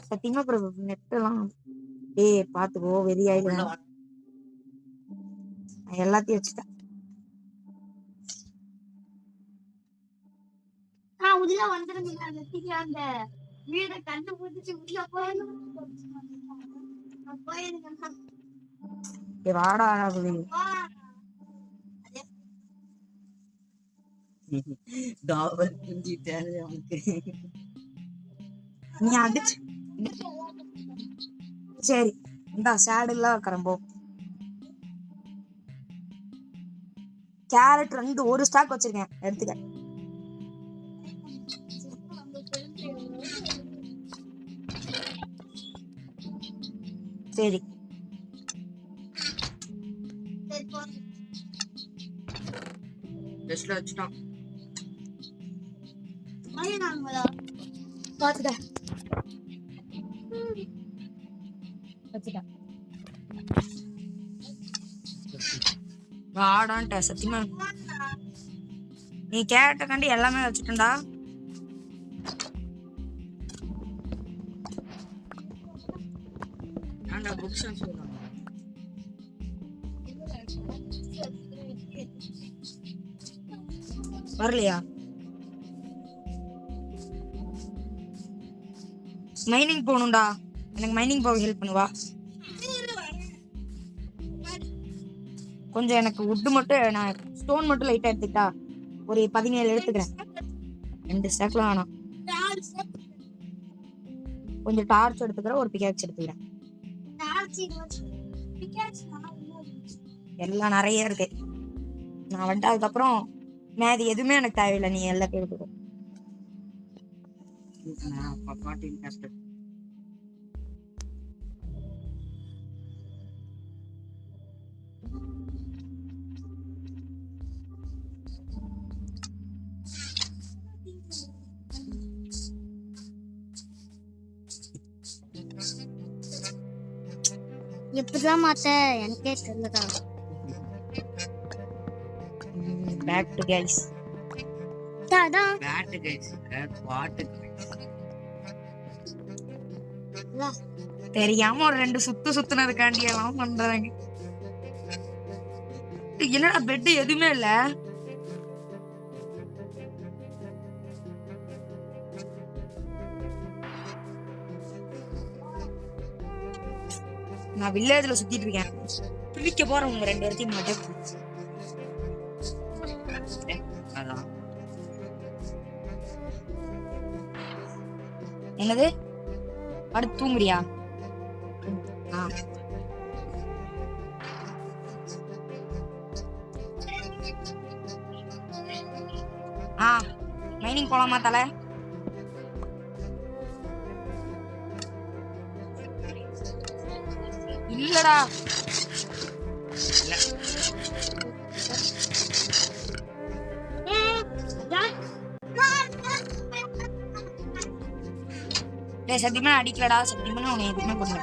சத்தியமா அப்புறம் நெட்டெல்லாம் டேய் பாத்துக்கோ வெறி ஆயிடுவேன். எல்லாத்தையும் வச்சுட்டேன். உள்ள வந்துருங்க அந்த வீட கண்டுபிடிச்சு உள்ள போயிருங்க. வாடா டாபர் புரிஞ்சிட்டாரு அவனுக்கு. நீ அடிச்சு சரி இந்தா சேடெல்லாம் வைக்கிறேன் போ. கேரட் 2 ஒரு ஸ்டாக் வச்சிருக்கேன், எடுத்துக்க. சரி டெஸ்ட்ல வச்சுட்டான். பாத்துக்க வச்சுட்டேன். வாடான்ட்ட சத்தியமா நீ கேரட்ட கண்டி எல்லாமே வச்சுட்டா. ஏன்டா புக்ஸ் சொல்றாங்க? வரலையா? மைனிங் போகணும்டா, எனக்கு மைனிங் போக ஹெல்ப் பண்ணுவா கொஞ்சம். எனக்கு வுட்டு மட்டும், நான் ஸ்டோன் மட்டும் லைட்டா எடுத்துக்கிட்டா ஒரு 17 எடுத்துக்கிறேன். 2 ஸ்டாக்லாம் வேணாம். கொஞ்சம் டார்ச் எடுத்துக்கிறேன், ஒரு பிகாக்ஸ் எடுத்துக்கிறேன். எல்லாம் நிறைய இருக்கு. நான் வந்துட்டு அதுக்கப்புறம் மேதி எதுவுமே எனக்கு தேவையில்லை, நீ எல்லாத்தையும் எடுத்துக்கோ. எப்படிதான் மாத்த எனக்கே தெரியலடா. Back to guys. டாடா பேட் கைஸ் வாட் தெரியாம ஒரு 2 சுத்துனதுக்காண்டி எல்லாம் பண்றாங்க. என்னடா பெட் எதுவுமே இல்ல. நான் வில்லேஜ்ல சுத்திட்டு இருக்கேன், பிடிக்க போறேன் உங்க 2 பேர்த்தையும் மட்டும். அதான் என்னது அடுத்து தூங்குறியா? மைனிங் போலாமா தலை? இல்லடா சத்தியமா அடிக்கலடா, சத்தியமா உன்னை எதுவுமே பண்ணல.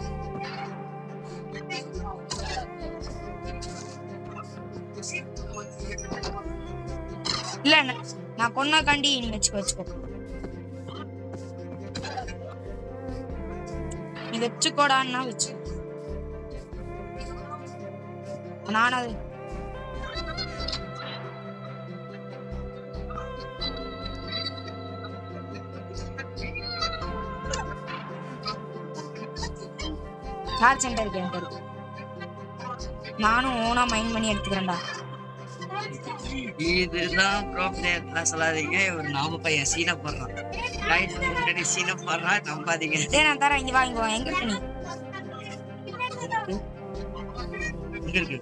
இல்ல நான் கொன்னாக்காண்டி நீ வச்சுக்கோ. நீ வச்சுக்கோடான்னா வச்சு நான் அது கார் சென்டர் இருக்கு. நானும் ஓனா மைண்ட் பண்ணி எடுத்துக்கிறேன்டா. இதுதான் ப்ரோ பிளேயர்லாம் சொல்லாதீங்க. ஒரு நாம பையன் சீனை போடுறான், ரைட் முன்னாடி சீனை போடுறான், நம்பாதீங்க. நான் தரேன், இங்க வா எங்க இருக்கு நீ? இங்க இருக்கு.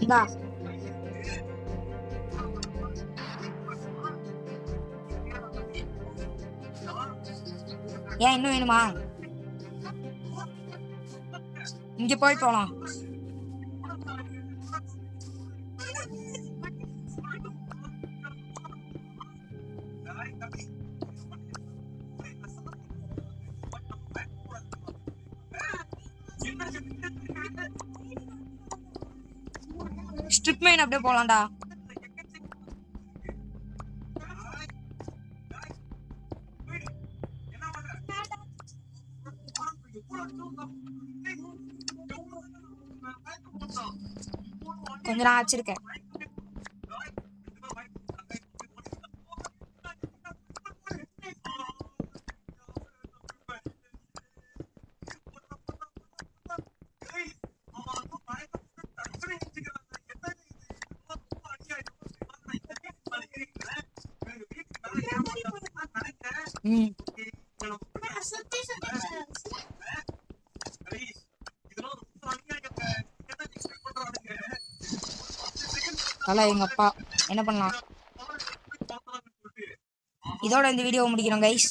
இந்தா ஏன் இன்னும் வேணுமா? இங்க போய் போலாம். ஸ்ட்ரிப் மைன் அப்படியே போலாம்டா. கொஞ்ச நான் வச்சிருக்கேன். ம் சுத்தி சுத்தி தல எங்க அப்பா என்ன பண்ணலாம். இதோட இந்த வீடியோ முடிக்கிறோம் கைஸ்.